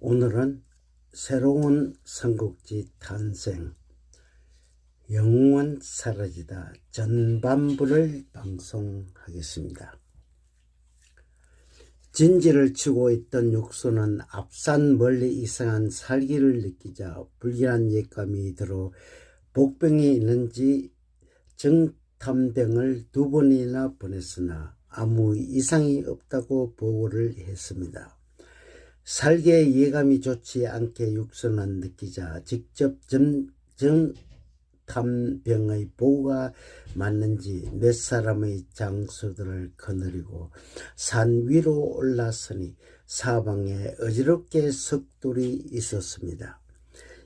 오늘은 새로운 삼국지 탄생, 영웅은 사라지다 전반부를 방송하겠습니다. 진지를 치고 있던 육수는 앞산 멀리 이상한 살기를 느끼자 불길한 예감이 들어 복병이 있는지 정탐병을 2번이나 보냈으나 아무 이상이 없다고 보고를 했습니다. 살기의 예감이 좋지 않게 육수는 느끼자 직접 정탐병의 보고가 맞는지 몇 사람의 장수들을 거느리고 산 위로 올라서니 사방에 어지럽게 석돌이 있었습니다.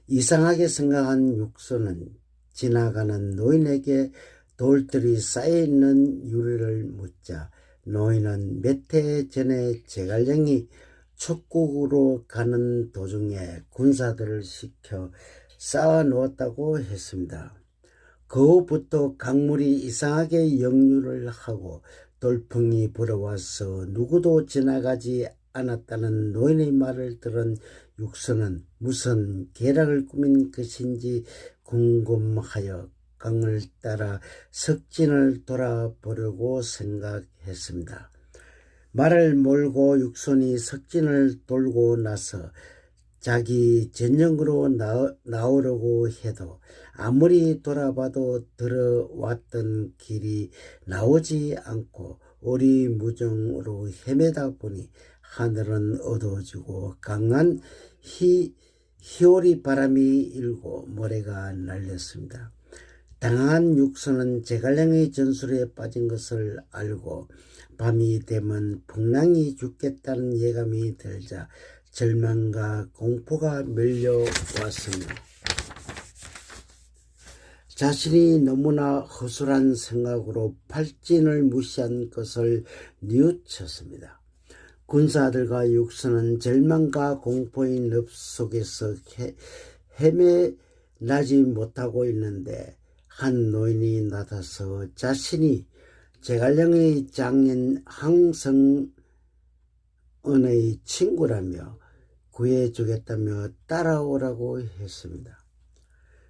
이상하게 생각한 육수는 지나가는 노인에게 돌들이 쌓여있는 유리를 묻자 노인은 몇 해 전에 제갈량이 촉국으로 가는 도중에 군사들을 시켜 쌓아놓았다고 했습니다. 그 후부터 강물이 이상하게 역류를 하고 돌풍이 불어와서 누구도 지나가지 않았다는 노인의 말을 들은 육수는 무슨 계략을 꾸민 것인지 궁금하여 강을 따라 석진을 돌아보려고 생각했습니다. 말을 몰고 육손이 석진을 돌고 나서 자기 전역으로 나오려고 해도 아무리 돌아봐도 들어왔던 길이 나오지 않고 오리무중으로 헤매다 보니 하늘은 어두워지고 강한 희오리 바람이 일고 모래가 날렸습니다. 당황한 육수는 제갈량의 전술에 빠진 것을 알고 밤이 되면 풍랑이 죽겠다는 예감이 들자 절망과 공포가 밀려왔습니다. 자신이 너무나 허술한 생각으로 팔진을 무시한 것을 뉘우쳤습니다. 군사들과 육수는 절망과 공포의 늪 속에서 헤매나지 못하고 있는데 한 노인이 나타서 자신이 제갈량의 장인 항성은의 친구라며 구해주겠다며 따라오라고 했습니다.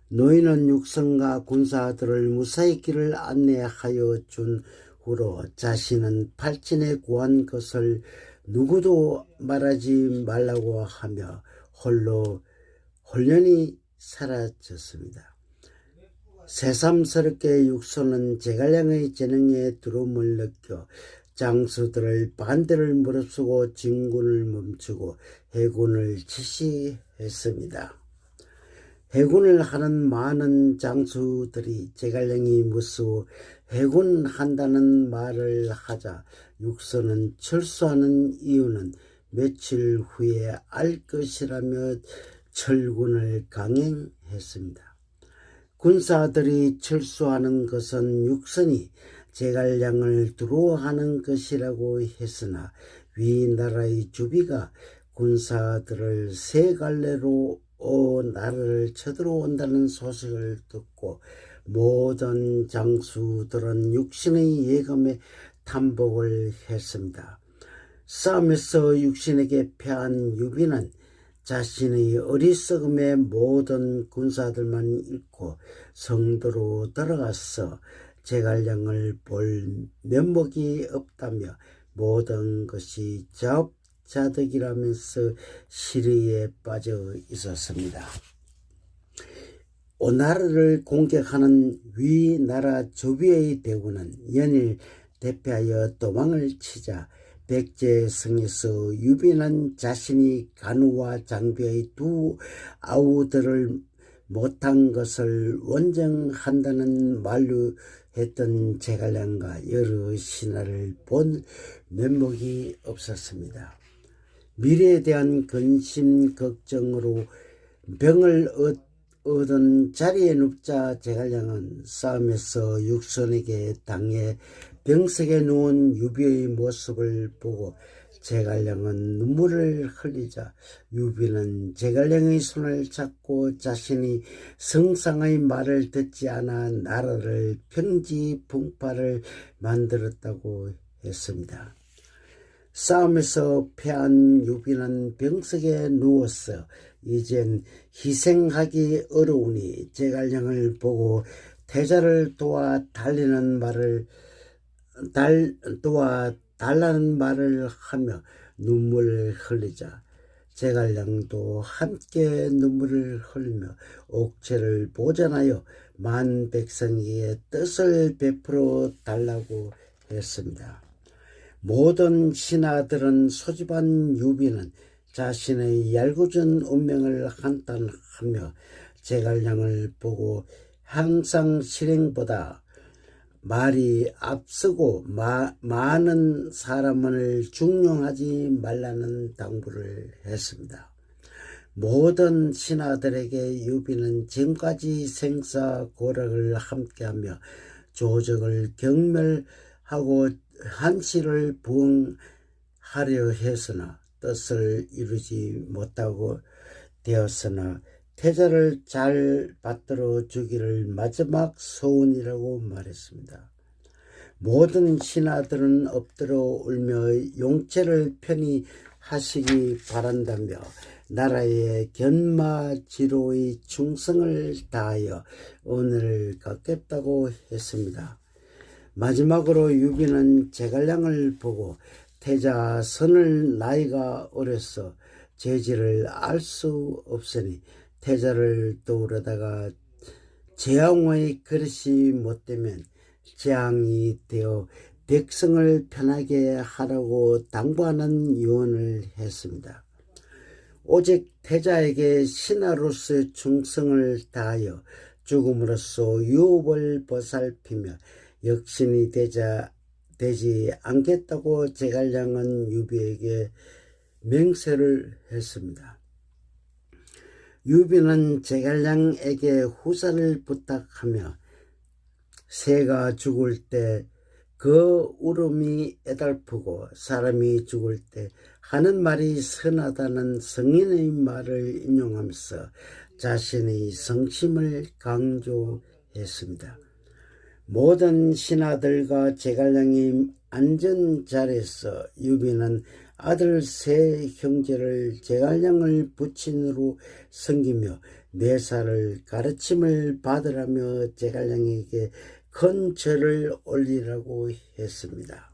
노인은 육성과 군사들을 무사히 길을 안내하여 준 후로 자신은 팔진에 구한 것을 누구도 말하지 말라고 하며 홀로 홀연히 사라졌습니다. 새삼스럽게 육수는 제갈량의 재능에 두려움을 느껴 장수들을 반대를 무릅쓰고 진군을 멈추고 해군을 지시했습니다. 해군을 하는 많은 장수들이 제갈량이 무서워 해군한다는 말을 하자 육수는 철수하는 이유는 며칠 후에 알 것이라며 철군을 강행했습니다. 군사들이 철수하는 것은 육선이 제갈량을 두려워하는 것이라고 했으나 위나라의 주비가 군사들을 세 갈래로 나라를 쳐들어온다는 소식을 듣고 모든 장수들은 육신의 예감에 탐복을 했습니다. 싸움에서 육신에게 패한 유비는 자신의 어리석음에 모든 군사들만 잃고 성도로 들어가서 제갈량을 볼 면목이 없다며 모든 것이 자업자득이라면서 시리에 빠져 있었습니다. 오나라를 공격하는 위나라 조비의 대군은 연일 대피하여 도망을 치자 백제성에서 유비는 자신이 간우와 장비의 2 아우들을 못한 것을 원정한다는 만류했던 제갈량과 여러 신하를 본 면목이 없었습니다. 미래에 대한 근심 걱정으로 병을 얻은 자리에 눕자 제갈량은 싸움에서 육선에게 당해 병석에 누운 유비의 모습을 보고 제갈량은 눈물을 흘리자 유비는 제갈량의 손을 잡고 자신이 성상의 말을 듣지 않아 나라를 평지풍파를 만들었다고 했습니다. 싸움에서 패한 유비는 병석에 누웠어 이젠 희생하기 어려우니 제갈량을 보고 태자를 도와 달라는 말을 하며 눈물을 흘리자 제갈량도 함께 눈물을 흘리며 옥체를 보전하여 만 백성에게 뜻을 베풀어 달라고 했습니다. 모든 신하들은 소집한 유비는 자신의 얄궂은 운명을 한탄하며 제갈량을 보고 항상 실행보다 말이 앞서고 많은 사람을 중용하지 말라는 당부를 했습니다. 모든 신하들에게 유비는 지금까지 생사고락을 함께하며 조적을 경멸하고 한시를 부응하려 했으나 뜻을 이루지 못하고 되었으나 태자를 잘 받들어 주기를 마지막 소원이라고 말했습니다. 모든 신하들은 엎드려 울며 용체를 편히 하시기 바란다며 나라의 견마지로의 충성을 다하여 은혜를 갚겠다고 했습니다. 마지막으로 유비는 제갈량을 보고 태자 선을 나이가 어려서 죄질을 알 수 없으니 태자를 떠오르다가 재앙의 그릇이 못되면 재앙이 되어 백성을 편하게 하라고 당부하는 유언을 했습니다. 오직 태자에게 신하로서의 충성을 다하여 죽음으로써 유업을 보살피며 역신이 되지 않겠다고 제갈량은 유비에게 맹세를 했습니다. 유비는 제갈량에게 후사를 부탁하며 새가 죽을 때 그 울음이 애달프고 사람이 죽을 때 하는 말이 선하다는 성인의 말을 인용하면서 자신의 성심을 강조했습니다. 모든 신하들과 제갈량이 앉은 자리에서 유비는 아들 세 형제를 제갈량을 부친으로 섬기며 매사를 가르침을 받으라며 제갈량에게 큰 절을 올리라고 했습니다.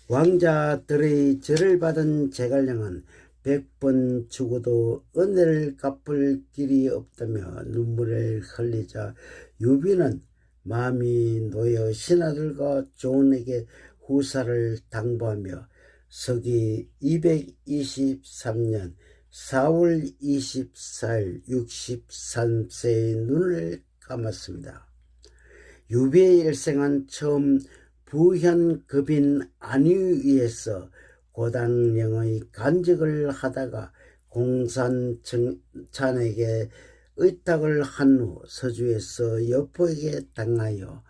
왕자들의 절을 받은 제갈량은 100번 죽어도 은혜를 갚을 길이 없다며 눈물을 흘리자 유비는 마음이 놓여 신하들과 조원에게 후사를 당부하며 서기 223년 4월 24일 63세의 눈을 감았습니다. 유비의 일생은 처음 부현급인 안위위에서 고당령의 간직을 하다가 공산찬에게 의탁을 한 후 서주에서 여포에게 당하여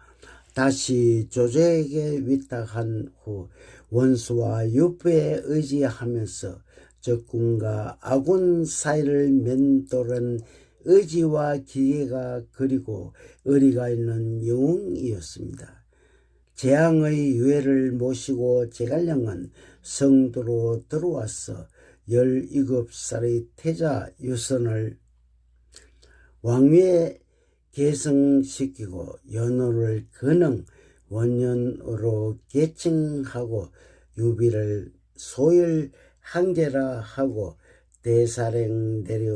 다시 조조에게 위탁한 후 원수와 여포에 의지하면서 적군과 아군 사이를 맴도는 의지와 기계가 그리고 의리가 있는 영웅이었습니다. 재앙의 유해를 모시고 제갈량은 성도로 들어와서 17살의 태자 유선을 왕위에 계승시키고 연호를 근흥 원년으로 계칭하고 유비를 소열 항제라 하고 대사령 내려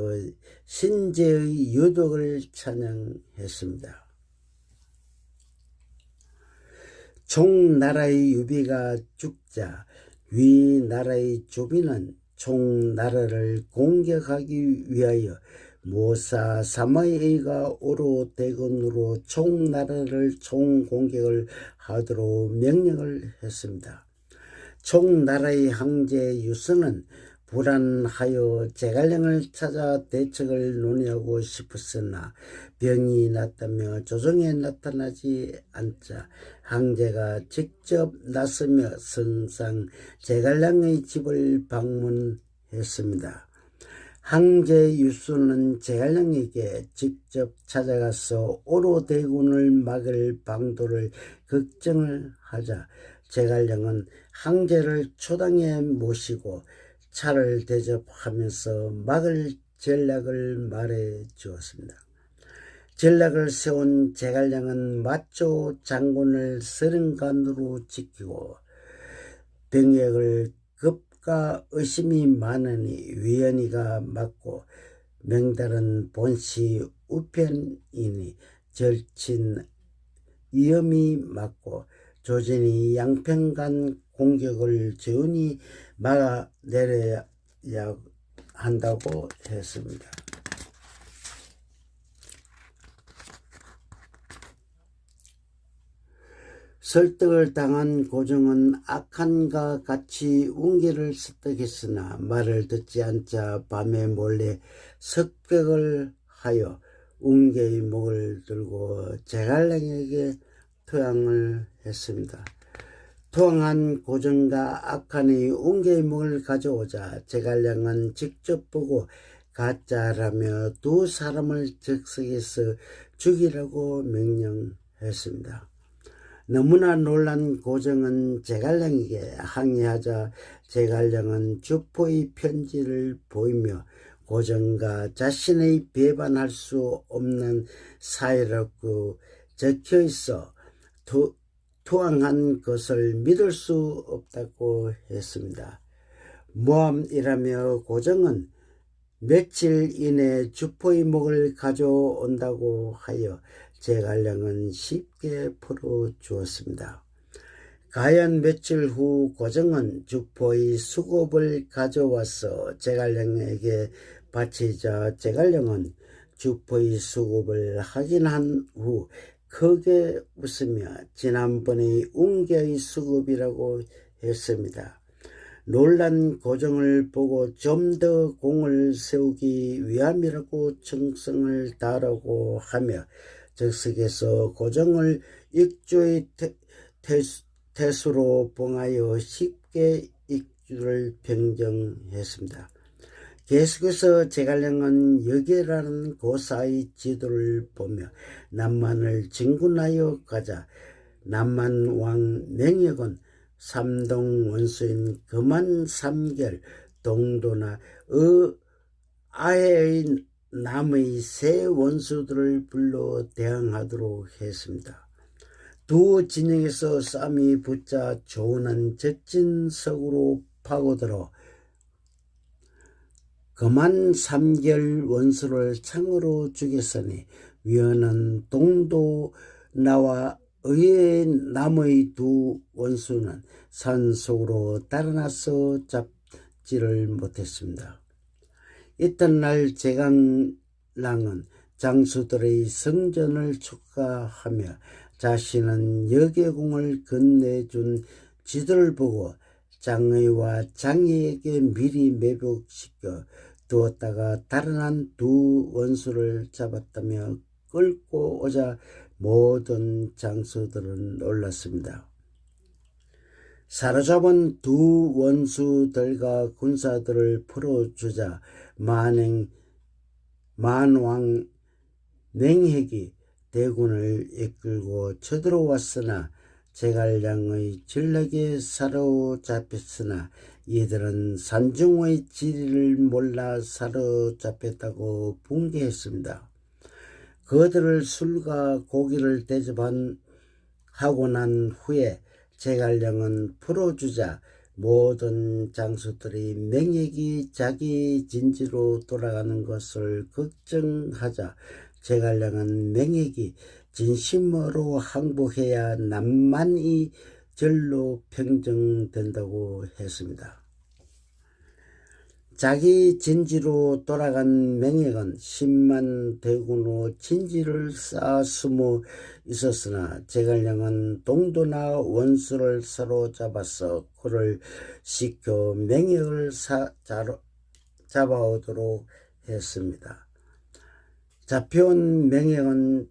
신제의 유덕을 찬양했습니다. 총나라의 유비가 죽자 위나라의 조비는 총나라를 공격하기 위하여 모사 사마이가 오로 대군으로 총나라를 총공격을 하도록 명령을 했습니다. 총나라의 황제 유선은 불안하여 제갈량을 찾아 대책을 논의하고 싶었으나 병이 났다며 조정에 나타나지 않자 황제가 직접 나서며 성상 제갈량의 집을 방문했습니다. 황제 유선은 제갈량에게 직접 찾아가서 오로 대군을 막을 방도를 걱정을 하자 제갈량은 황제를 초당에 모시고 차를 대접하면서 막을 전략을 말해 주었습니다. 전략을 세운 제갈량은 마초 장군을 서른간으로 지키고 병역을 급과 의심이 많으니 위원이가 맞고 명달은 본시 우편이니 절친 위험이 맞고 조진이 양평간 공격을 재훈이 막아내려야 한다고 했습니다. 설득을 당한 고종은 악한과 같이 웅계를 습득했으나 말을 듣지 않자 밤에 몰래 석백을 하여 웅계의 목을 들고 제갈량에게 토양을 했습니다. 토양한 고종과 악한의 웅계의 목을 가져오자 제갈량은 직접 보고 가짜라며 두 사람을 즉석에서 죽이라고 명령했습니다. 너무나 놀란 고종은 제갈량에게 항의하자 제갈량은 주포의 편지를 보이며 고종과 자신의 배반할 수 없는 사이라고 적혀있어 투항한 것을 믿을 수 없다고 했습니다. 모함이라며 고종은 며칠 이내 주포의 목을 가져온다고 하여 제갈량은 쉽게 풀어주었습니다. 가연 며칠 후 고종은 주포의 수급을 가져와서 제갈량에게 바치자 제갈량은 주포의 수급을 확인한 후 크게 웃으며 지난번의 웅계의 수급이라고 했습니다. 놀란 고종을 보고 좀 더 공을 세우기 위함이라고 정성을 다하라고 하며 즉석에서 고종을 익주의 태수로 봉하여 쉽게 익주를 변경했습니다. 계속해서 제갈량은 여계라는 고사의 지도를 보며 남만을 진군하여 가자 남만왕 맹역은 삼동 원수인 금한 삼결 동도나 아해의 남의 세 원수들을 불러 대항하도록 했습니다. 두 진영에서 싸움이 붙자 조은은 적진석으로 파고들어 금한 삼결 원수를 창으로 죽였으니 위원은 동도나와 의외의 남의 두 원수는 산속으로 달아나서 잡지를 못했습니다. 이튿날 제갈량은 장수들의 성전을 축하하며 자신은 여계공을 건네준 지도를 보고 장의와 장의에게 미리 매복시켜 두었다가 달아난 두 원수를 잡았다며 끌고 오자 모든 장수들은 놀랐습니다. 사로잡은 두 원수들과 군사들을 풀어주자 만왕 맹핵이 대군을 이끌고 쳐들어왔으나 제갈량의 전략에 사로잡혔으나 이들은 산중의 지리를 몰라 사로잡혔다고 붕괴했습니다. 그들을 술과 고기를 대접하고 난 후에 제갈량은 풀어주자 모든 장수들이 맹액이 자기 진지로 돌아가는 것을 걱정하자 제갈량은 맹액이 진심으로 항복해야 남만이 절로 평정된다고 했습니다. 자기 진지로 돌아간 맹액은 10만 대군의 진지를 쌓아 숨어 있었으나 제갈량은 동도나 원수를 사로잡아서 그를 시켜 맹액을 잡아오도록 했습니다. 잡혀온 맹액은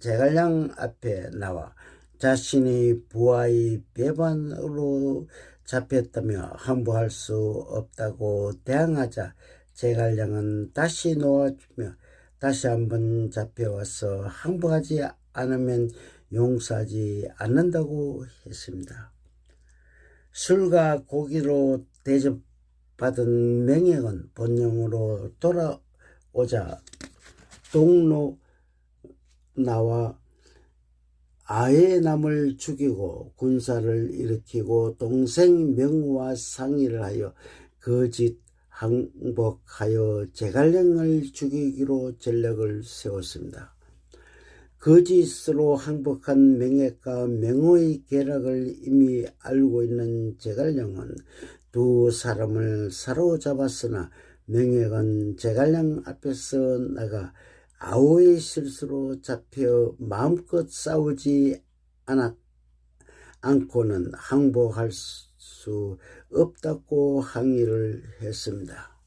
제갈량 앞에 나와 자신의 부하의 배반으로 잡혔다며 항복할 수 없다고 대항하자 제갈량은 다시 놓아주며 다시 한번 잡혀와서 항복하지 않으면 용서하지 않는다고 했습니다. 술과 고기로 대접받은 맹액은 본령으로 돌아오자 동로 나와 아예남을 죽이고 군사를 일으키고 동생 명우와 상의를 하여 거짓 항복하여 제갈량을 죽이기로 전략을 세웠습니다. 거짓으로 항복한 맹액과 명우의 계략을 이미 알고 있는 제갈량은 두 사람을 사로잡았으나 맹액은 제갈량 앞에서 나가 아우의 실수로 잡혀 마음껏 싸우지 않고는 항복할 수 없다고 항의를 했습니다.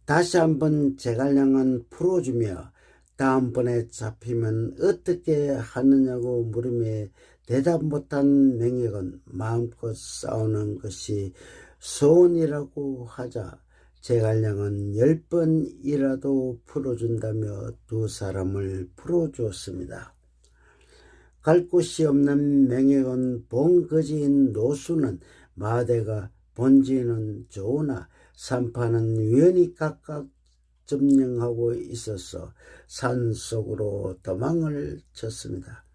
다시 한번 제갈량은 풀어주며 다음번에 잡히면 어떻게 하느냐고 물으며 대답 못한 맹액은 마음껏 싸우는 것이 소원이라고 하자 제갈량은 10번이라도 풀어준다며 두 사람을 풀어주었습니다. 갈 곳이 없는 맹액은 본거지인 노수는 마대가 본지는 좋으나 산파는 위험이 각각 점령하고 있어서 산속으로 도망을 쳤습니다.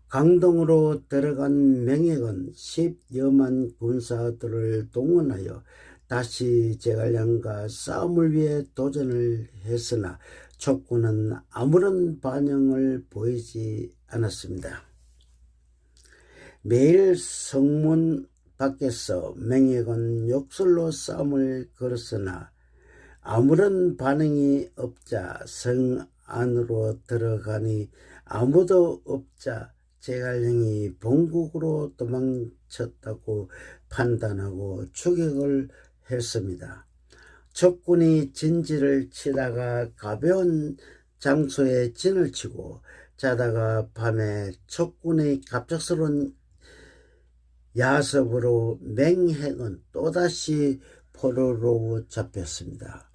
강동으로 들어간 맹액은 10여만 군사들을 동원하여 다시 제갈량과 싸움을 위해 도전을 했으나 촉군은 아무런 반응을 보이지 않았습니다. 매일 성문 밖에서 맹액은 욕설로 싸움을 걸었으나 아무런 반응이 없자 성 안으로 들어가니 아무도 없자 제갈량이 본국으로 도망쳤다고 판단하고 추격을 했습니다. 적군이 진지를 치다가 가벼운 장소에 진을 치고 자다가 밤에 적군의 갑작스러운 야섭으로 맹액은 또다시 포로로 잡혔습니다.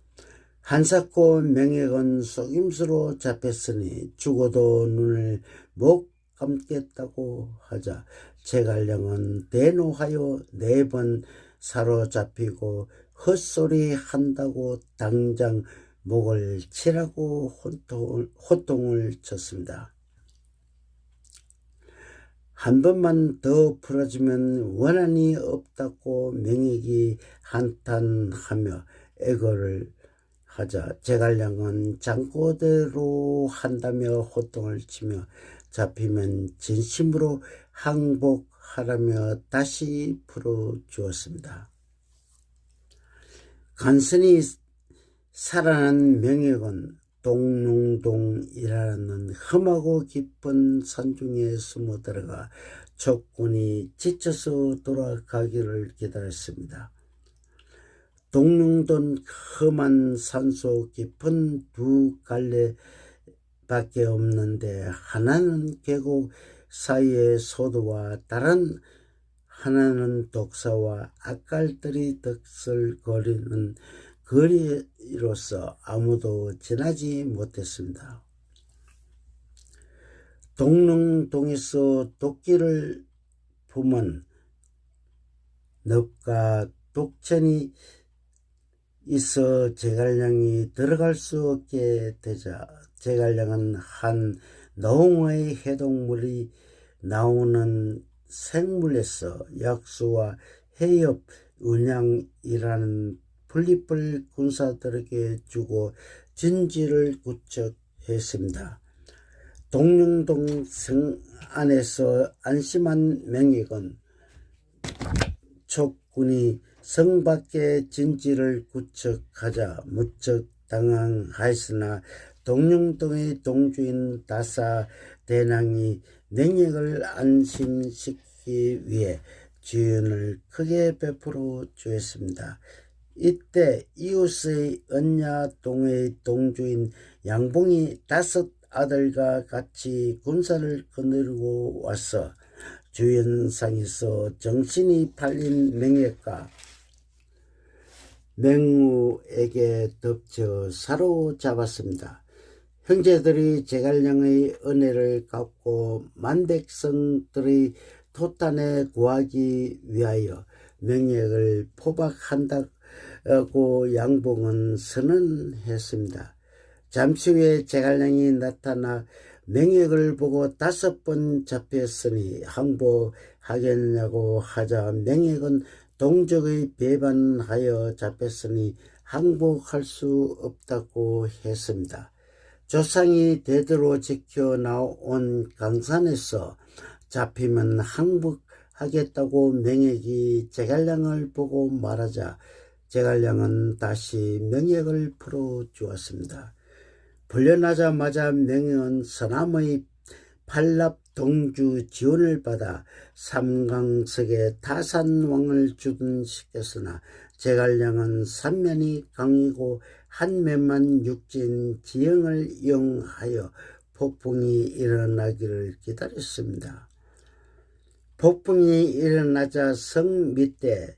한사코 맹액은 속임수로 잡혔으니 죽어도 눈을 못 감겠다고 하자 제갈량은 대노하여 4번 사로잡히고 헛소리 한다고 당장 목을 치라고 호통을 쳤습니다. 한 번만 더 풀어주면 원한이 없다고 맹액이 한탄하며 애걸을 하자 제갈량은 장고대로 한다며 호통을 치며 잡히면 진심으로 항복하라며 다시 풀어주었습니다. 간신히 살아난 맹액은 동룡동이라는 험하고 깊은 산중에 숨어 들어가 적군이 지쳐서 돌아가기를 기다렸습니다. 동룡동 험한 산속 깊은 두 갈래밖에 없는데 하나는 계곡 사이의 소도와 다른 하나는 독사와 악갈들이 득설거리는 거리로서 아무도 지나지 못했습니다. 동릉동에서 도끼를 품은 늪과 독천이 있어 제갈량이 들어갈 수 없게 되자 제갈량은 한 농어의 해동물이 나오는 생물에서 약수와 해협 은양이라는 풀잎을 군사들에게 주고 진지를 구축했습니다. 동릉동 성 안에서 안심한 맹액은 촉군이 성 밖에 진지를 구축하자 무척 당황하였으나 동릉동의 동주인 다사 대왕이 맹액을 안심시키기 위해 지원을 크게 베풀어 주었습니다. 이때 이웃의 언야동의 동주인 양봉이 5 아들과 같이 군사를 거느리고 와서 주연상에서 정신이 팔린 맹액과 맹우에게 덮쳐 사로잡았습니다. 형제들이 제갈량의 은혜를 갚고 만백성들의 토탄에 구하기 위하여 명예를 포박한다고 양봉은 선언했습니다. 잠시 후에 제갈량이 나타나 명예를 보고 5번 잡혔으니 항복하겠냐고 하자 명예는 동족의 배반하여 잡혔으니 항복할 수 없다고 했습니다. 조상이 대대로 지켜나온 강산에서 잡히면 항복하겠다고 명예가 제갈량을 보고 말하자 제갈량은 다시 명예를 풀어주었습니다. 풀려나자마자 명예는 서남의 팔랍 동주 지원을 받아 삼강석에 타산왕을 주둔시켰으나 제갈량은 삼면이 강이고 한면만 육진 지형을 이용하여 폭풍이 일어나기를 기다렸습니다. 폭풍이 일어나자 성 밑에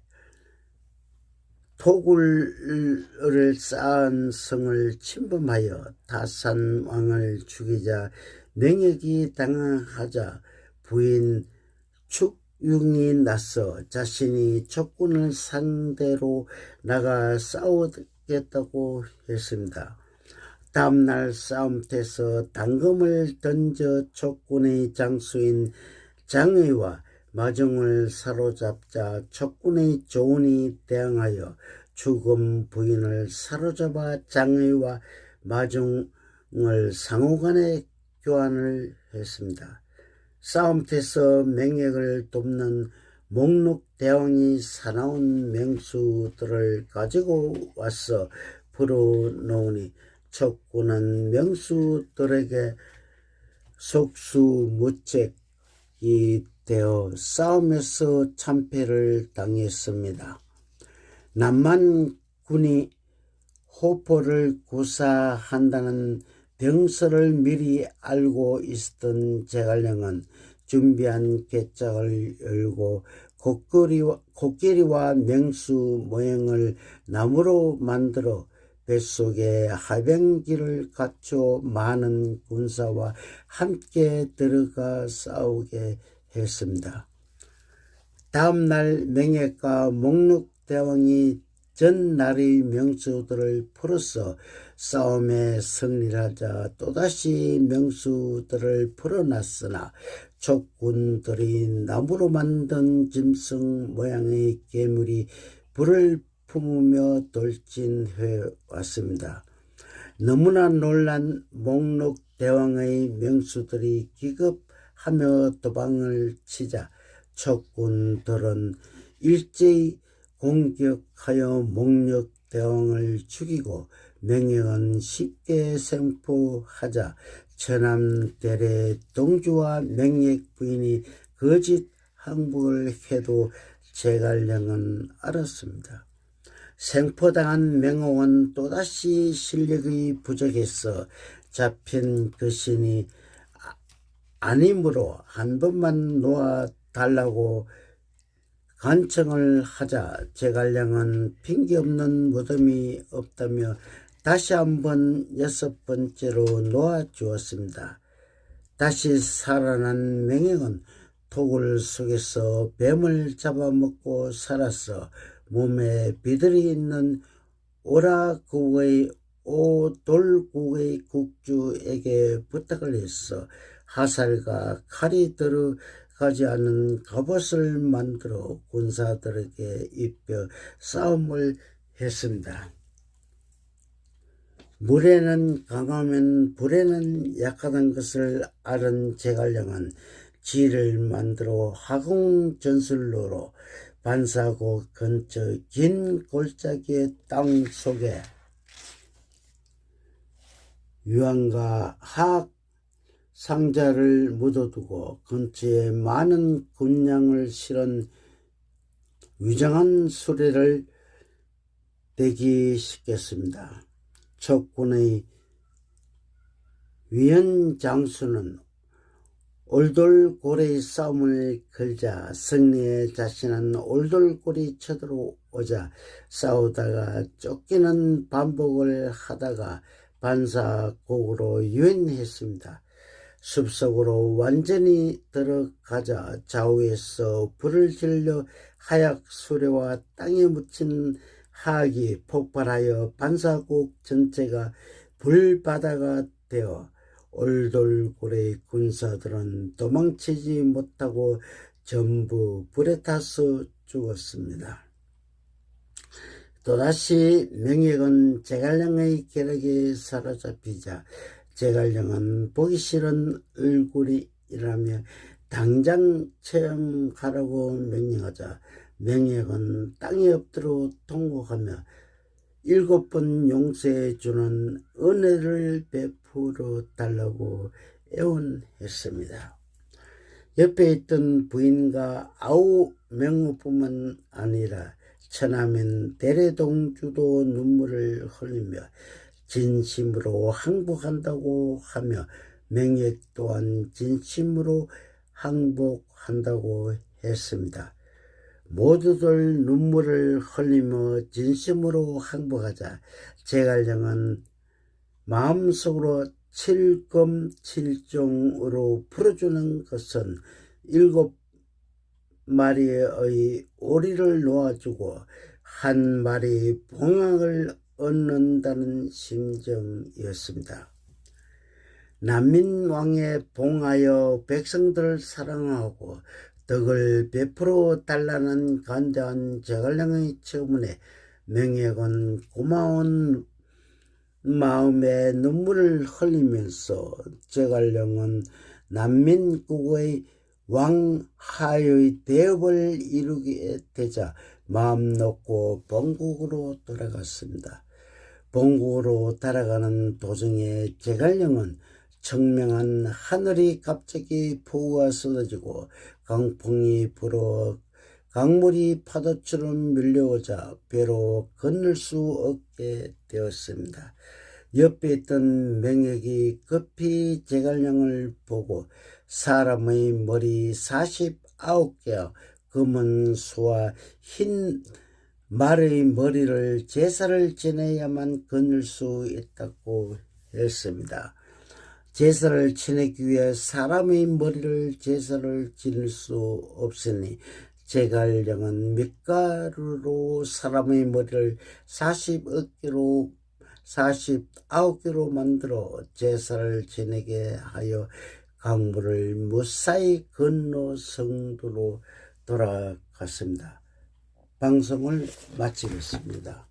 토굴을 쌓은 성을 침범하여 타산 왕을 죽이자 명예가 당하자 부인 축융이 나서 자신이 적군을 상대로 나가 싸우겠다고 했습니다. 다음날 싸움터에서 당금을 던져 적군의 장수인 장의와 마종을 사로잡자 적군의 조은이 대항하여 죽은 부인을 사로잡아 장의와 마종을 상호간에 교환을 했습니다. 싸움터에서 맹약을 돕는 목록대왕이 사나운 맹수들을 가지고 와서 풀어놓으니 적군은 명수들에게 속수무책이 되어 싸움에서 참패를 당했습니다. 남만군이 호포를 구사한다는 병서를 미리 알고 있었던 제갈량은 준비한 궤짝을 열고 코끼리와 맹수 모양을 나무로 만들어 뱃속에 하병기를 갖춰 많은 군사와 함께 들어가 싸우게 했습니다. 다음날 명예가 목록대왕이 전날의 명수들을 풀어서 싸움에 승리하자 또다시 명수들을 풀어놨으나 적군들이 나무로 만든 짐승 모양의 괴물이 불을 품으며 돌진해 왔습니다. 너무나 놀란 목록대왕의 명수들이 기겁하며 도망을 치자 적군들은 일제히 공격하여 목록대왕을 죽이고 명예는 쉽게 생포하자 천암대래 동주와 명예 부인이 거짓 항복을 해도 제갈량은 알았습니다. 생포당한 명호는 또다시 실력이 부족해서 잡힌 그 신이 아니므로 한 번만 놓아달라고 간청을 하자 제갈량은 핑계없는 무덤이 없다며 다시 한번 6번째로 놓아주었습니다. 다시 살아난 명예는 토굴 속에서 뱀을 잡아먹고 살아서 몸에 비들이 있는 돌국의 국주에게 부탁을 했어 화살과 칼이 들어가지 않은 갑옷을 만들어 군사들에게 입혀 싸움을 했습니다. 물에는 강하면 불에는 약하다는 것을 알은 제갈량은 지를 만들어 화공전술로로 반사고 근처 긴 골짜기의 땅 속에 유황과 하악 상자를 묻어두고 근처에 많은 군량을 실은 위장한 수레를 대기시켰습니다. 적군의 위헌장수는 올돌고래의 싸움을 걸자 승리에 자신한 올돌고리 쳐들어오자 싸우다가 쫓기는 반복을 하다가 반사곡으로 유인했습니다. 숲속으로 완전히 들어가자 좌우에서 불을 질러 하약 수레와 땅에 묻힌 하악이 폭발하여 반사곡 전체가 불바다가 되어 올돌고래 군사들은 도망치지 못하고 전부 불에 타서 죽었습니다. 또다시 명예군 제갈량의 계략에 사로잡히자 제갈량은 보기 싫은 얼굴이라며 당장 체험하라고 명령하자 명예군 땅에 엎드려 통곡하며 7번 용서해 주는 은혜를 베풀어 달라고 애원했습니다. 옆에 있던 부인과 아우 명우뿐만 아니라 처남인 대래동주도 눈물을 흘리며 진심으로 항복한다고 하며 명예 또한 진심으로 항복한다고 했습니다. 모두들 눈물을 흘리며 진심으로 항복하자 제갈량은 마음속으로 칠검칠종으로 풀어주는 것은 7마리의 오리를 놓아주고 1마리 봉황을 얻는다는 심정이었습니다. 난민왕에 봉하여 백성들을 사랑하고 덕을 베풀어 달라는 간대한 제갈량의 처문에 명예군 고마운 마음에 눈물을 흘리면서 제갈량은 난민국의 왕하의 대업을 이루게 되자 마음 놓고 본국으로 돌아갔습니다. 본국으로 돌아가는 도중에 제갈량은 청명한 하늘이 갑자기 폭우가 쏟아지고 강풍이 불어 강물이 파도처럼 밀려오자 배로 건널 수 없게 되었습니다. 옆에 있던 명예이 급히 제갈량을 보고 사람의 머리 49개와 검은 소와 흰 말의 머리를 제사를 지내야만 건널 수 있다고 했습니다. 제사를 지내기 위해 사람의 머리를 제사를 지낼 수 없으니 제갈량은 밀가루로 사람의 머리를 49개로 만들어 제사를 지내게 하여 강물을 무사히 건너 성도로 돌아갔습니다. 방송을 마치겠습니다.